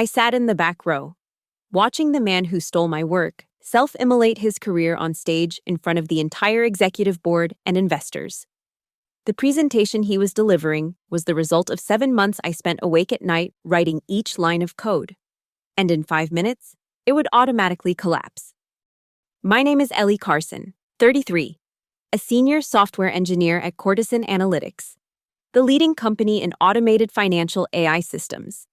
I sat in the back row, watching the man who stole my work self-immolate his career on stage in front of the entire executive board and investors. The presentation he was delivering was the result of 7 months I spent awake at night writing each line of code. And in 5 minutes, it would automatically collapse. My name is Ellie Carson, 33, a senior software engineer at Courtesan Analytics, the leading company in automated financial AI systems.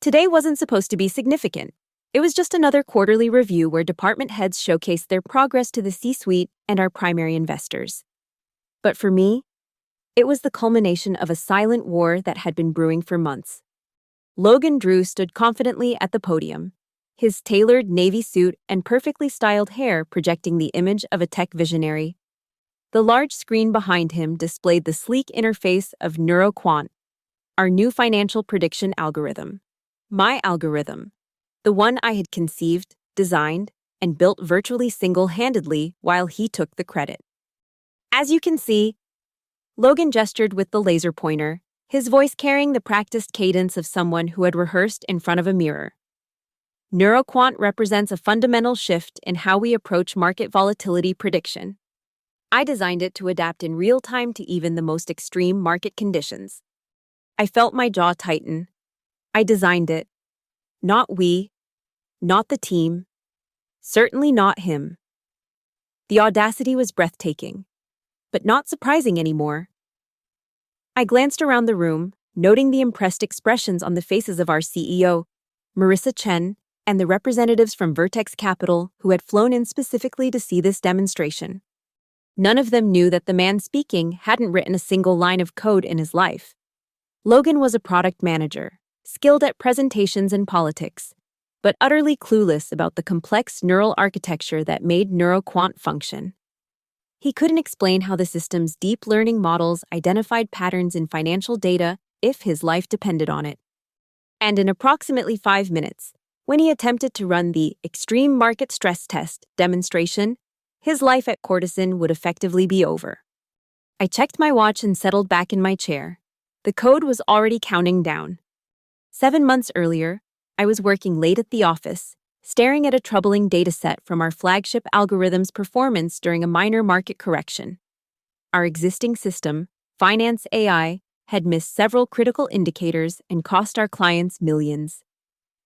Today wasn't supposed to be significant. It was just another quarterly review where department heads showcased their progress to the C-suite and our primary investors. But for me, it was the culmination of a silent war that had been brewing for months. Logan Drew stood confidently at the podium, his tailored navy suit and perfectly styled hair projecting the image of a tech visionary. The large screen behind him displayed the sleek interface of NeuroQuant, our new financial prediction algorithm. My algorithm, the one I had conceived, designed, and built virtually single-handedly while he took the credit. As you can see, Logan gestured with the laser pointer, his voice carrying the practiced cadence of someone who had rehearsed in front of a mirror. NeuroQuant represents a fundamental shift in how we approach market volatility prediction. I designed it to adapt in real time to even the most extreme market conditions. I felt my jaw tighten. I designed it. Not we, not the team, certainly not him. The audacity was breathtaking, but not surprising anymore. I glanced around the room, noting the impressed expressions on the faces of our CEO, Marissa Chen, and the representatives from Vertex Capital who had flown in specifically to see this demonstration. None of them knew that the man speaking hadn't written a single line of code in his life. Logan was a product manager, skilled at presentations and politics, but utterly clueless about the complex neural architecture that made NeuroQuant function. He couldn't explain how the system's deep learning models identified patterns in financial data if his life depended on it. And in approximately 5 minutes, when he attempted to run the extreme market stress test demonstration, his life at Courtesan would effectively be over. I checked my watch and settled back in my chair. The code was already counting down. 7 months earlier, I was working late at the office, staring at a troubling dataset from our flagship algorithm's performance during a minor market correction. Our existing system, Finance AI, had missed several critical indicators and cost our clients millions.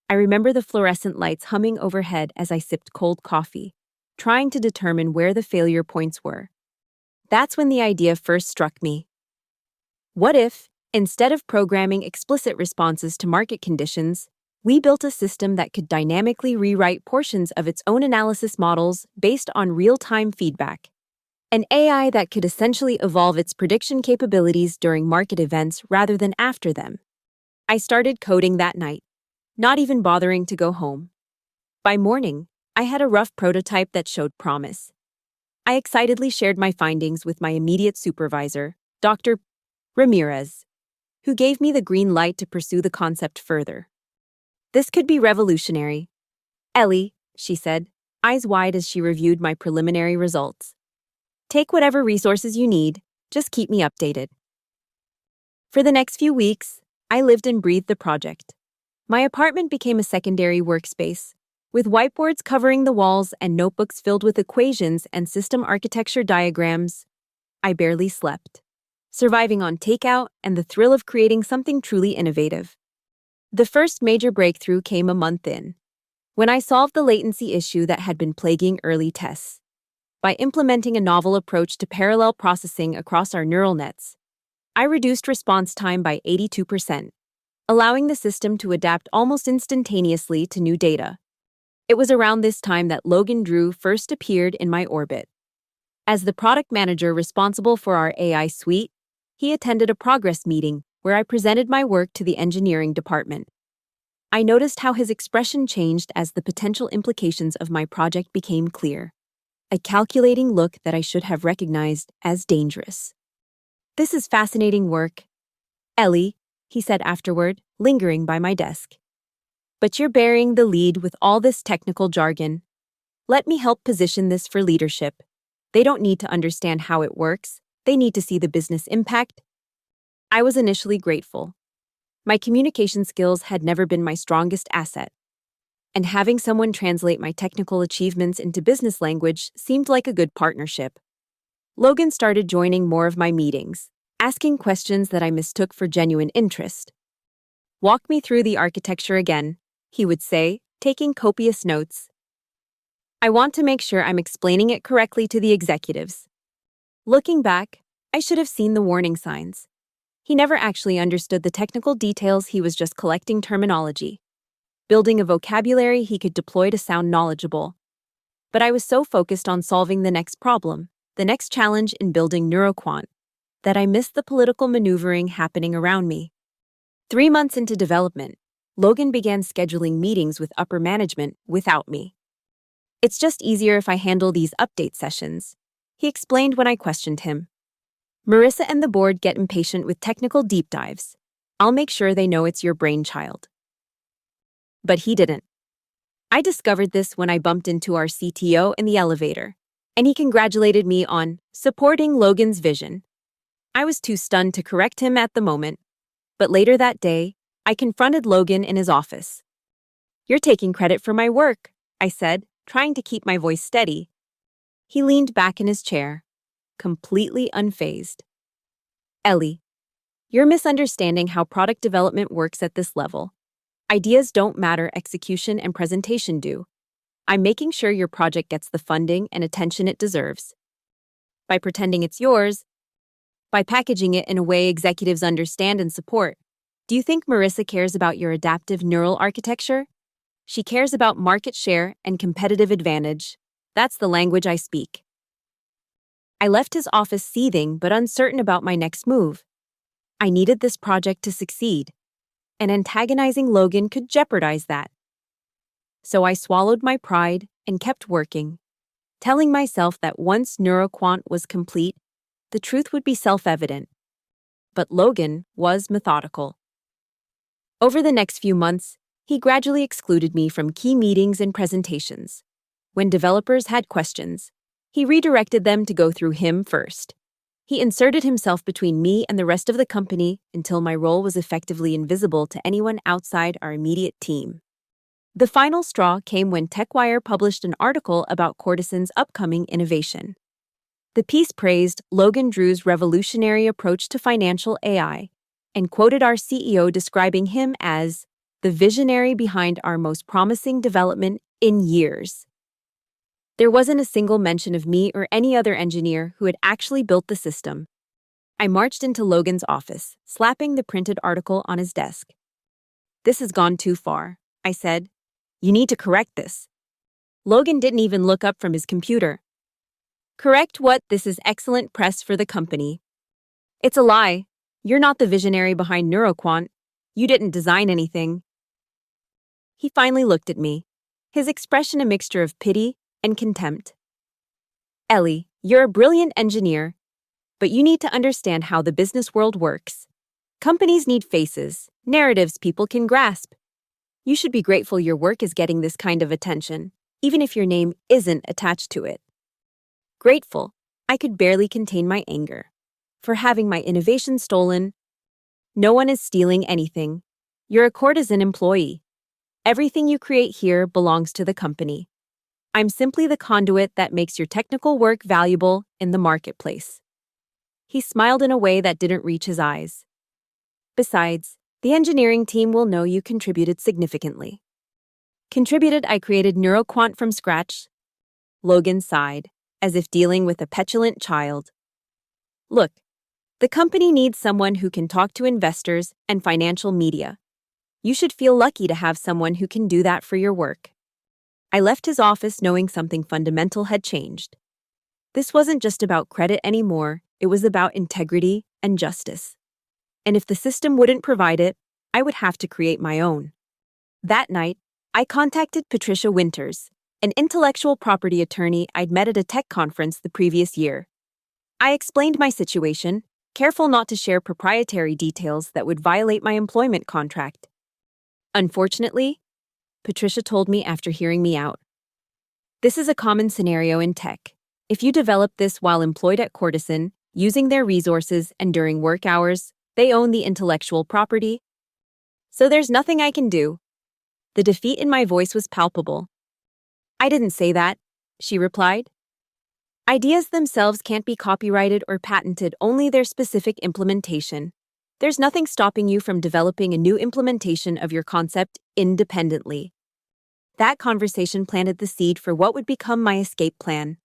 I remember the fluorescent lights humming overhead as I sipped cold coffee, trying to determine where the failure points were. That's when the idea first struck me. What if, instead of programming explicit responses to market conditions, we built a system that could dynamically rewrite portions of its own analysis models based on real-time feedback? An AI that could essentially evolve its prediction capabilities during market events rather than after them. I started coding that night, not even bothering to go home. By morning, I had a rough prototype that showed promise. I excitedly shared my findings with my immediate supervisor, Dr. Ramirez, who gave me the green light to pursue the concept further. This could be revolutionary. Ellie, she said, eyes wide as she reviewed my preliminary results. Take whatever resources you need, just keep me updated. For the next few weeks, I lived and breathed the project. My apartment became a secondary workspace, with whiteboards covering the walls and notebooks filled with equations and system architecture diagrams. I barely slept, surviving on takeout and the thrill of creating something truly innovative. The first major breakthrough came a month in, when I solved the latency issue that had been plaguing early tests. By implementing a novel approach to parallel processing across our neural nets, I reduced response time by 82%, allowing the system to adapt almost instantaneously to new data. It was around this time that Logan Drew first appeared in my orbit. As the product manager responsible for our AI suite, he attended a progress meeting where I presented my work to the engineering department. I noticed how his expression changed as the potential implications of my project became clear. A calculating look that I should have recognized as dangerous. "This is fascinating work, Ellie," he said afterward, lingering by my desk. "But you're burying the lead with all this technical jargon. Let me help position this for leadership. They don't need to understand how it works. They need to see the business impact." I was initially grateful. My communication skills had never been my strongest asset, and having someone translate my technical achievements into business language seemed like a good partnership. Logan started joining more of my meetings, asking questions that I mistook for genuine interest. "Walk me through the architecture again," he would say, taking copious notes. "I want to make sure I'm explaining it correctly to the executives." Looking back, I should have seen the warning signs. He never actually understood the technical details, he was just collecting terminology, building a vocabulary he could deploy to sound knowledgeable. But I was so focused on solving the next problem, the next challenge in building NeuroQuant, that I missed the political maneuvering happening around me. 3 months into development, Logan began scheduling meetings with upper management without me. "It's just easier if I handle these update sessions," he explained when I questioned him. "Marissa and the board get impatient with technical deep dives. I'll make sure they know it's your brainchild." But he didn't. I discovered this when I bumped into our CTO in the elevator, and he congratulated me on supporting Logan's vision. I was too stunned to correct him at the moment, but later that day, I confronted Logan in his office. "You're taking credit for my work," I said, trying to keep my voice steady. He leaned back in his chair, completely unfazed. "Ellie, you're misunderstanding how product development works at this level. Ideas don't matter, execution and presentation do. I'm making sure your project gets the funding and attention it deserves. By pretending it's yours, by packaging it in a way executives understand and support. Do you think Marissa cares about your adaptive neural architecture? She cares about market share and competitive advantage. That's the language I speak." I left his office seething but uncertain about my next move. I needed this project to succeed, and antagonizing Logan could jeopardize that. So I swallowed my pride and kept working, telling myself that once NeuroQuant was complete, the truth would be self-evident. But Logan was methodical. Over the next few months, he gradually excluded me from key meetings and presentations. When developers had questions, he redirected them to go through him first. He inserted himself between me and the rest of the company until my role was effectively invisible to anyone outside our immediate team. The final straw came when TechWire published an article about Cortisan's upcoming innovation. The piece praised Logan Drew's revolutionary approach to financial AI and quoted our CEO describing him as the visionary behind our most promising development in years. There wasn't a single mention of me or any other engineer who had actually built the system. I marched into Logan's office, slapping the printed article on his desk. "This has gone too far," I said. "You need to correct this." Logan didn't even look up from his computer. "Correct what? This is excellent press for the company." "It's a lie. You're not the visionary behind NeuroQuant. You didn't design anything." He finally looked at me, his expression a mixture of pity and contempt. "Ellie, you're a brilliant engineer, but you need to understand how the business world works. Companies need faces, narratives people can grasp. You should be grateful your work is getting this kind of attention, even if your name isn't attached to it." Grateful, I could barely contain my anger. For having my innovation stolen. "No one is stealing anything. You're a Courtesan employee. Everything you create here belongs to the company. I'm simply the conduit that makes your technical work valuable in the marketplace." He smiled in a way that didn't reach his eyes. "Besides, the engineering team will know you contributed significantly." "Contributed? I created NeuroQuant from scratch." Logan sighed, as if dealing with a petulant child. "Look, the company needs someone who can talk to investors and financial media. You should feel lucky to have someone who can do that for your work." I left his office knowing something fundamental had changed. This wasn't just about credit anymore, it was about integrity and justice. And if the system wouldn't provide it, I would have to create my own. That night, I contacted Patricia Winters, an intellectual property attorney I'd met at a tech conference the previous year. I explained my situation, careful not to share proprietary details that would violate my employment contract. Unfortunately, Patricia told me after hearing me out, "This is a common scenario in tech. If you develop this while employed at Courtesan, using their resources and during work hours, they own the intellectual property. So there's nothing I can do. The defeat in my voice was palpable. I didn't say that, she replied. Ideas themselves can't be copyrighted or patented, only their specific implementation. There's nothing stopping you from developing a new implementation of your concept independently. That conversation planted the seed for what would become my escape plan.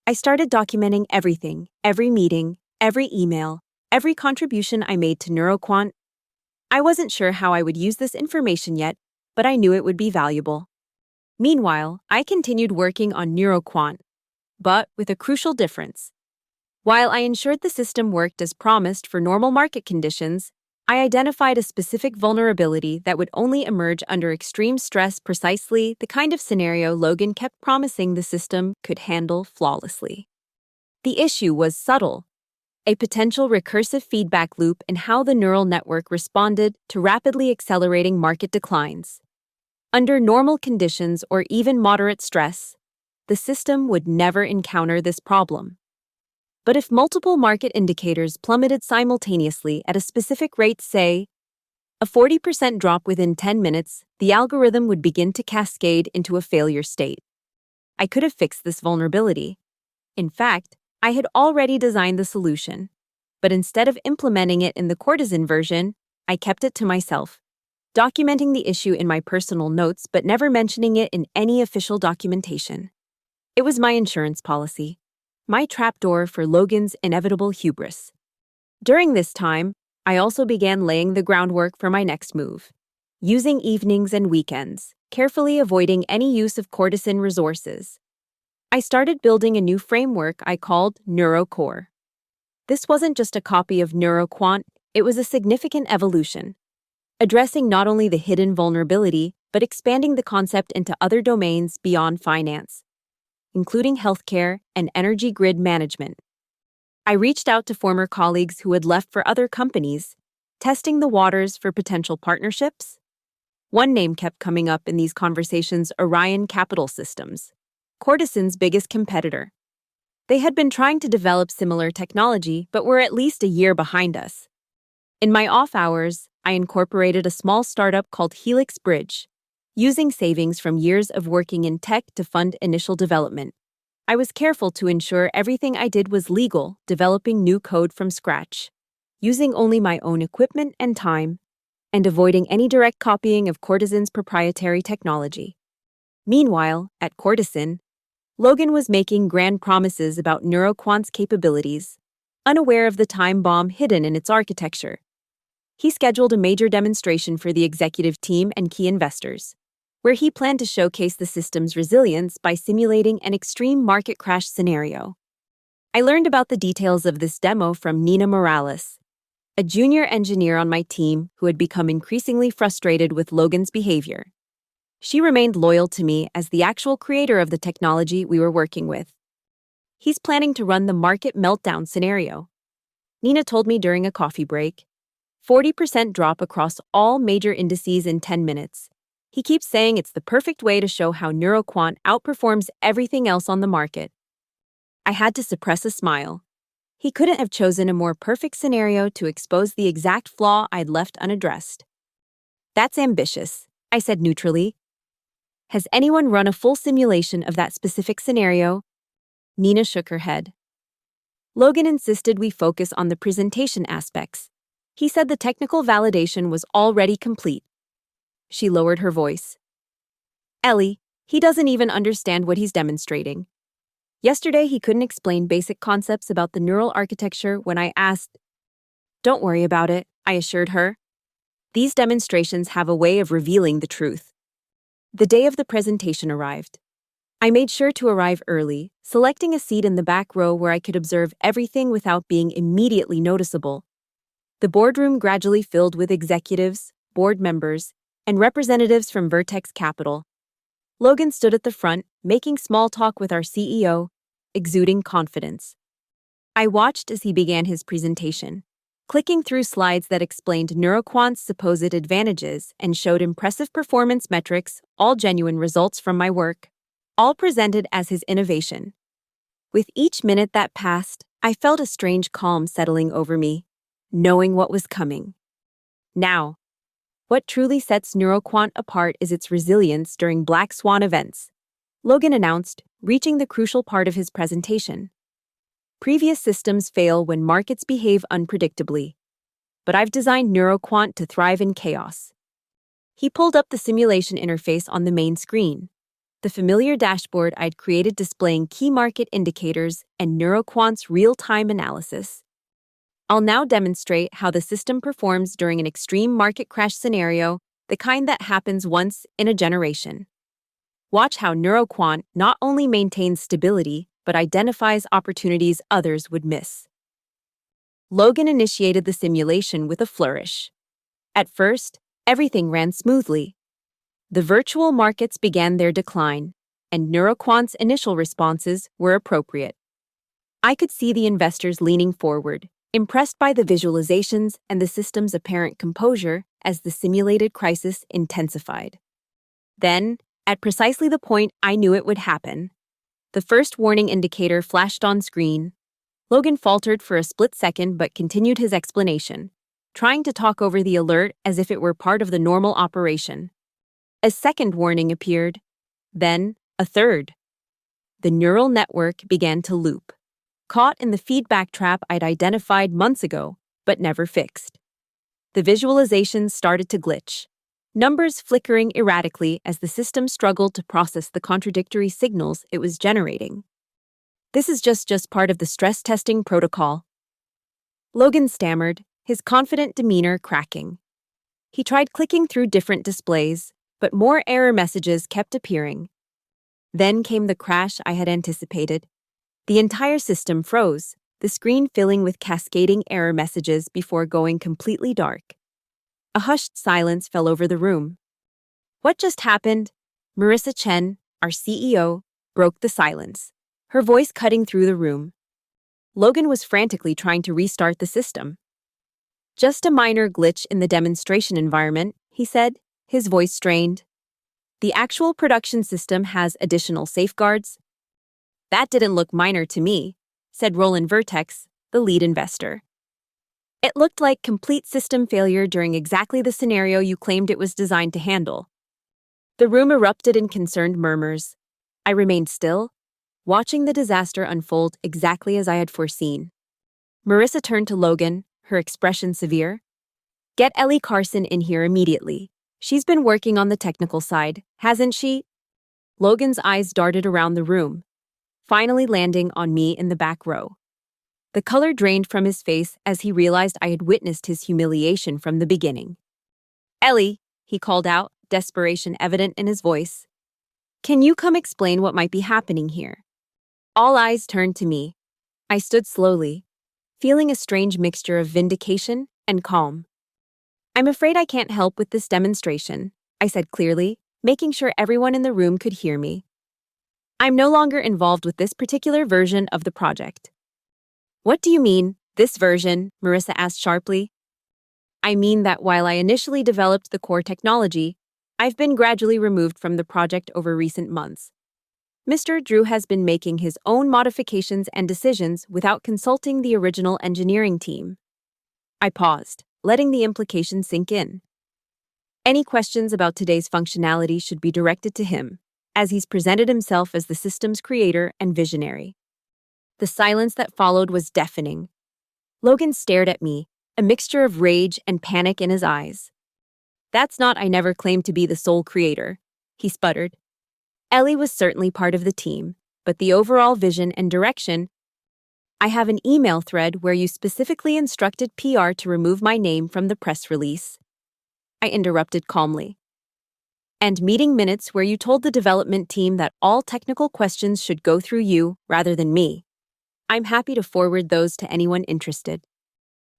I started documenting everything, every meeting, every email, every contribution I made to NeuroQuant. I wasn't sure how I would use this information yet, but I knew it would be valuable. Meanwhile, I continued working on NeuroQuant, but with a crucial difference. While I ensured the system worked as promised for normal market conditions, I identified a specific vulnerability that would only emerge under extreme stress, precisely the kind of scenario Logan kept promising the system could handle flawlessly. The issue was subtle: a potential recursive feedback loop in how the neural network responded to rapidly accelerating market declines. Under normal conditions or even moderate stress, the system would never encounter this problem. But if multiple market indicators plummeted simultaneously at a specific rate, say, a 40% drop within 10 minutes, the algorithm would begin to cascade into a failure state. I could have fixed this vulnerability. In fact, I had already designed the solution. But instead of implementing it in the courtesan version, I kept it to myself, documenting the issue in my personal notes but never mentioning it in any official documentation. It was my insurance policy, my trapdoor for Logan's inevitable hubris. During this time, I also began laying the groundwork for my next move, using evenings and weekends, carefully avoiding any use of courtesan resources. I started building a new framework I called NeuroCore. This wasn't just a copy of NeuroQuant, it was a significant evolution, addressing not only the hidden vulnerability, but expanding the concept into other domains beyond finance, including healthcare and energy grid management. I reached out to former colleagues who had left for other companies, testing the waters for potential partnerships. One name kept coming up in these conversations: Orion Capital Systems, courtesan's biggest competitor. They had been trying to develop similar technology, but were at least a year behind us. In my off hours, I incorporated a small startup called Helix Bridge, using savings from years of working in tech to fund initial development. I was careful to ensure everything I did was legal, developing new code from scratch, using only my own equipment and time, and avoiding any direct copying of courtesan's proprietary technology. Meanwhile, at courtesan, Logan was making grand promises about NeuroQuant's capabilities, unaware of the time bomb hidden in its architecture. He scheduled a major demonstration for the executive team and key investors, where he planned to showcase the system's resilience by simulating an extreme market crash scenario. I learned about the details of this demo from Nina Morales, a junior engineer on my team who had become increasingly frustrated with Logan's behavior. She remained loyal to me as the actual creator of the technology we were working with. He's planning to run the market meltdown scenario, Nina told me during a coffee break. 40% drop across all major indices in 10 minutes. He keeps saying it's the perfect way to show how NeuroQuant outperforms everything else on the market. I had to suppress a smile. He couldn't have chosen a more perfect scenario to expose the exact flaw I'd left unaddressed. That's ambitious, I said neutrally. Has anyone run a full simulation of that specific scenario? Nina shook her head. Logan insisted we focus on the presentation aspects. He said the technical validation was already complete. She lowered her voice. Ellie, he doesn't even understand what he's demonstrating. Yesterday, he couldn't explain basic concepts about the neural architecture when I asked. Don't worry about it, I assured her. These demonstrations have a way of revealing the truth. The day of the presentation arrived. I made sure to arrive early, selecting a seat in the back row where I could observe everything without being immediately noticeable. The boardroom gradually filled with executives, board members, and representatives from Vertex Capital. Logan stood at the front, making small talk with our CEO, exuding confidence. I watched as he began his presentation, clicking through slides that explained NeuroQuant's supposed advantages and showed impressive performance metrics, all genuine results from my work, all presented as his innovation. With each minute that passed, I felt a strange calm settling over me, knowing what was coming. Now, What truly sets NeuroQuant apart is its resilience during black swan events, Logan announced, reaching the crucial part of his presentation. Previous systems fail when markets behave unpredictably, but I've designed NeuroQuant to thrive in chaos. He pulled up the simulation interface on the main screen, the familiar dashboard I'd created displaying key market indicators and NeuroQuant's real-time analysis. I'll now demonstrate how the system performs during an extreme market crash scenario, the kind that happens once in a generation. Watch how NeuroQuant not only maintains stability, but identifies opportunities others would miss. Logan initiated the simulation with a flourish. At first, everything ran smoothly. The virtual markets began their decline, and NeuroQuant's initial responses were appropriate. I could see the investors leaning forward, impressed by the visualizations and the system's apparent composure as the simulated crisis intensified. Then, at precisely the point I knew it would happen, the first warning indicator flashed on screen. Logan faltered for a split second but continued his explanation, trying to talk over the alert as if it were part of the normal operation. A second warning appeared, then a third. The neural network began to loop, caught in the feedback trap I'd identified months ago but never fixed. The visualizations started to glitch, numbers flickering erratically as the system struggled to process the contradictory signals it was generating. This is just part of the stress testing protocol. Logan stammered, his confident demeanor cracking. He tried clicking through different displays, but more error messages kept appearing. Then came the crash I had anticipated. The entire system froze, the screen filling with cascading error messages before going completely dark. A hushed silence fell over the room. What just happened? Marissa Chen, our CEO, broke the silence, her voice cutting through the room. Logan was frantically trying to restart the system. Just a minor glitch in the demonstration environment, he said, his voice strained. The actual production system has additional safeguards. That didn't look minor to me, said Roland Vertex, the lead investor. It looked like complete system failure during exactly the scenario you claimed it was designed to handle. The room erupted in concerned murmurs. I remained still, watching the disaster unfold exactly as I had foreseen. Marissa turned to Logan, her expression severe. Get Ellie Carson in here immediately. She's been working on the technical side, hasn't she? Logan's eyes darted around the room, finally landing on me in the back row. The color drained from his face as he realized I had witnessed his humiliation from the beginning. Ellie, he called out, desperation evident in his voice. Can you come explain what might be happening here? All eyes turned to me. I stood slowly, feeling a strange mixture of vindication and calm. I'm afraid I can't help with this demonstration, I said clearly, making sure everyone in the room could hear me. I'm no longer involved with this particular version of the project. What do you mean, this version? Marissa asked sharply. I mean that while I initially developed the core technology, I've been gradually removed from the project over recent months. Mr. Drew has been making his own modifications and decisions without consulting the original engineering team. I paused, letting the implication sink in. Any questions about today's functionality should be directed to him, as he's presented himself as the system's creator and visionary. The silence that followed was deafening. Logan stared at me, a mixture of rage and panic in his eyes. That's not I never claimed to be the sole creator, he sputtered. Ellie was certainly part of the team, but the overall vision and direction. I have an email thread where you specifically instructed PR to remove my name from the press release. I interrupted calmly. And meeting minutes where you told the development team that all technical questions should go through you rather than me. I'm happy to forward those to anyone interested.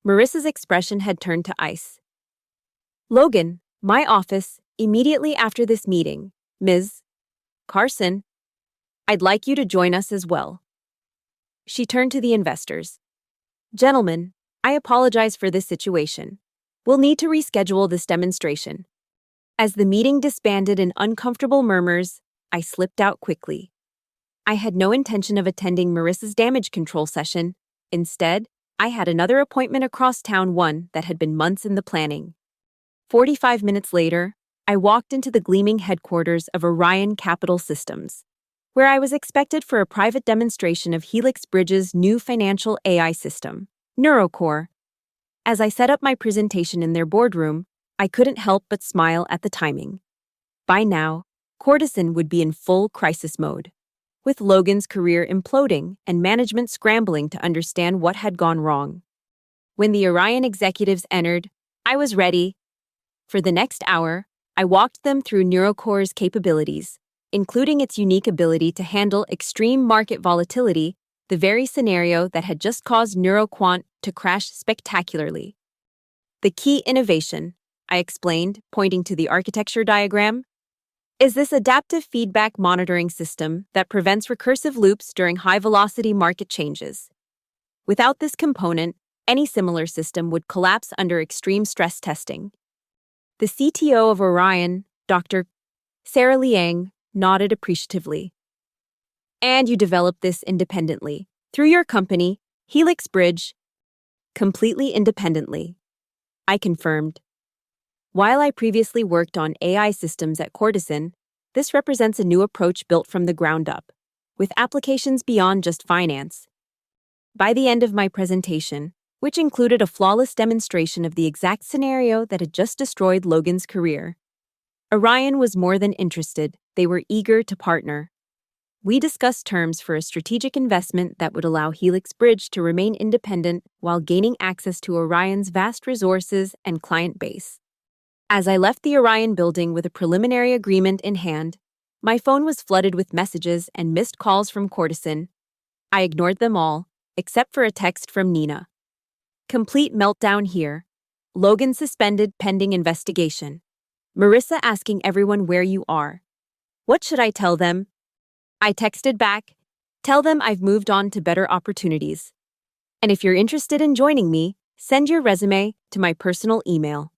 Marissa's expression had turned to ice. Logan, my office, immediately after this meeting, Ms. Carson. I'd like you to join us as well. She turned to the investors. Gentlemen, I apologize for this situation. We'll need to reschedule this demonstration. As the meeting disbanded in uncomfortable murmurs, I slipped out quickly. I had no intention of attending Marissa's damage control session. Instead, I had another appointment across town, one that had been months in the planning. 45 minutes later, I walked into the gleaming headquarters of Orion Capital Systems, where I was expected for a private demonstration of Helix Bridge's new financial AI system, NeuroCore. As I set up my presentation in their boardroom, I couldn't help but smile at the timing. By now, Courtesan would be in full crisis mode, with Logan's career imploding and management scrambling to understand what had gone wrong. When the Orion executives entered, I was ready. For the next hour, I walked them through NeuroCore's capabilities, including its unique ability to handle extreme market volatility, the very scenario that had just caused NeuroQuant to crash spectacularly. The key innovation, I explained, pointing to the architecture diagram, is this adaptive feedback monitoring system that prevents recursive loops during high-velocity market changes. Without this component, any similar system would collapse under extreme stress testing. The CTO of Orion, Dr. Sarah Liang, nodded appreciatively. And you developed this independently, through your company, Helix Bridge, completely independently. I confirmed. While I previously worked on AI systems at Courtesan, this represents a new approach built from the ground up, with applications beyond just finance. By the end of my presentation, which included a flawless demonstration of the exact scenario that had just destroyed Logan's career, Orion was more than interested. They were eager to partner. We discussed terms for a strategic investment that would allow Helix Bridge to remain independent while gaining access to Orion's vast resources and client base. As I left the Orion building with a preliminary agreement in hand, my phone was flooded with messages and missed calls from Courtesan. I ignored them all, except for a text from Nina. Complete meltdown here. Logan suspended pending investigation. Marissa asking everyone where you are. What should I tell them? I texted back, tell them I've moved on to better opportunities. And if you're interested in joining me, send your resume to my personal email.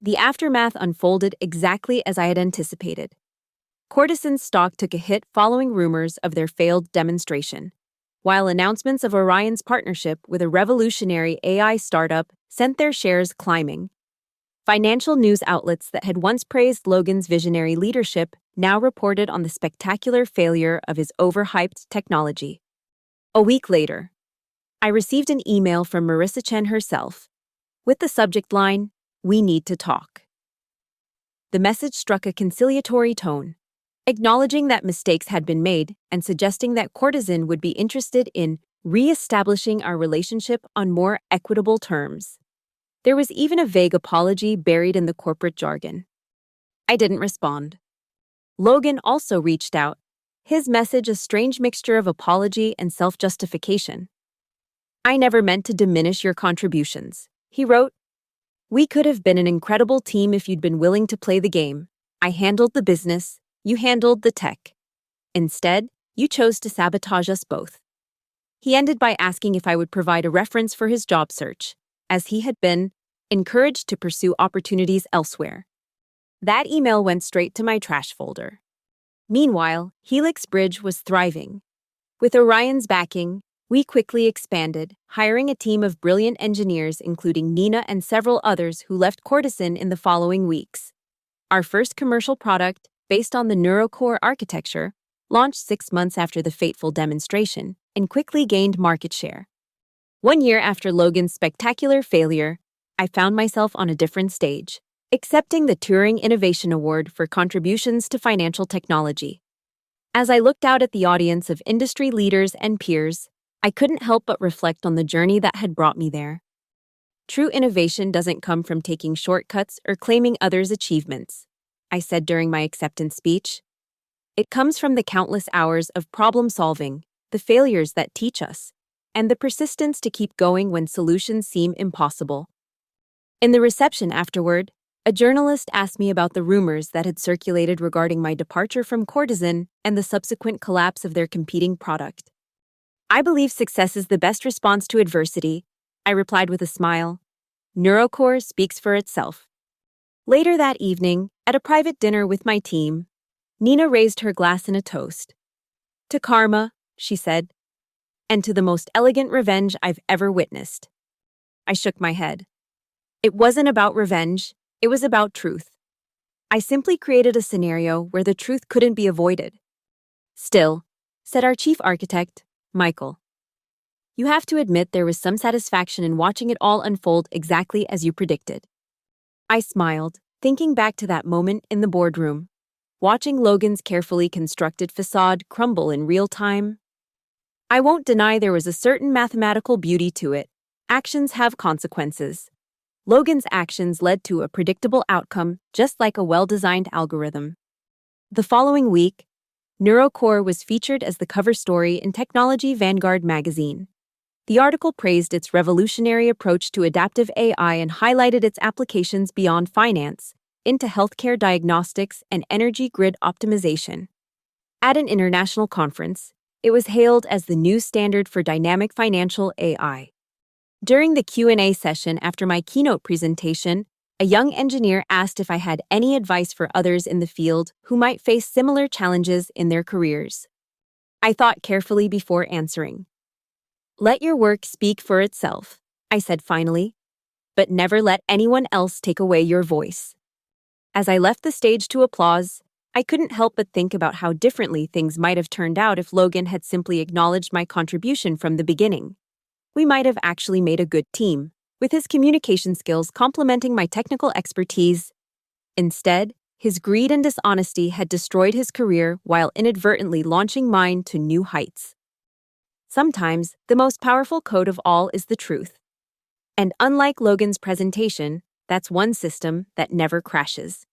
The aftermath unfolded exactly as I had anticipated. Courtesan's stock took a hit following rumors of their failed demonstration, while announcements of Orion's partnership with a revolutionary AI startup sent their shares climbing. Financial news outlets that had once praised Logan's visionary leadership now reported on the spectacular failure of his overhyped technology. A week later, I received an email from Marissa Chen herself, with the subject line, "We need to talk." The message struck a conciliatory tone, acknowledging that mistakes had been made and suggesting that Courtesan would be interested in re-establishing our relationship on more equitable terms. There was even a vague apology buried in the corporate jargon. I didn't respond. Logan also reached out, his message a strange mixture of apology and self-justification. "I never meant to diminish your contributions," he wrote. "We could have been an incredible team if you'd been willing to play the game. I handled the business, you handled the tech. Instead, you chose to sabotage us both." He ended by asking if I would provide a reference for his job search, as he had been encouraged to pursue opportunities elsewhere. That email went straight to my trash folder. Meanwhile, Helix Bridge was thriving. With Orion's backing, we quickly expanded, hiring a team of brilliant engineers including Nina and several others who left Courtesan in the following weeks. Our first commercial product, based on the NeuroCore architecture, launched 6 months after the fateful demonstration and quickly gained market share. 1 year after Logan's spectacular failure, I found myself on a different stage, accepting the Turing Innovation Award for contributions to financial technology. As I looked out at the audience of industry leaders and peers, I couldn't help but reflect on the journey that had brought me there. True innovation doesn't come from taking shortcuts or claiming others' achievements, I said during my acceptance speech. It comes from the countless hours of problem solving, the failures that teach us, and the persistence to keep going when solutions seem impossible. In the reception afterward, a journalist asked me about the rumors that had circulated regarding my departure from Courtesan and the subsequent collapse of their competing product. "I believe success is the best response to adversity," I replied with a smile. "NeuroCore speaks for itself." Later that evening, at a private dinner with my team, Nina raised her glass in a toast. "To karma," she said, "and to the most elegant revenge I've ever witnessed." I shook my head. It wasn't about revenge, It was about truth. I simply created a scenario where the truth couldn't be avoided. Still, said our chief architect, Michael, you have to admit there was some satisfaction in watching it all unfold exactly as you predicted. I smiled, thinking back to that moment in the boardroom, watching Logan's carefully constructed facade crumble in real time. I won't deny there was a certain mathematical beauty to it. Actions have consequences. Logan's actions led to a predictable outcome, just like a well-designed algorithm. The following week, NeuroCore was featured as the cover story in Technology Vanguard magazine. The article praised its revolutionary approach to adaptive AI and highlighted its applications beyond finance, into healthcare diagnostics and energy grid optimization. At an international conference, it was hailed as the new standard for dynamic financial AI. During the Q&A session after my keynote presentation, a young engineer asked if I had any advice for others in the field who might face similar challenges in their careers. I thought carefully before answering. Let your work speak for itself, I said finally, but never let anyone else take away your voice. As I left the stage to applause, I couldn't help but think about how differently things might have turned out if Logan had simply acknowledged my contribution from the beginning. We might have actually made a good team, with his communication skills complementing my technical expertise. Instead, his greed and dishonesty had destroyed his career while inadvertently launching mine to new heights. Sometimes, the most powerful code of all is the truth. And unlike Logan's presentation, that's one system that never crashes.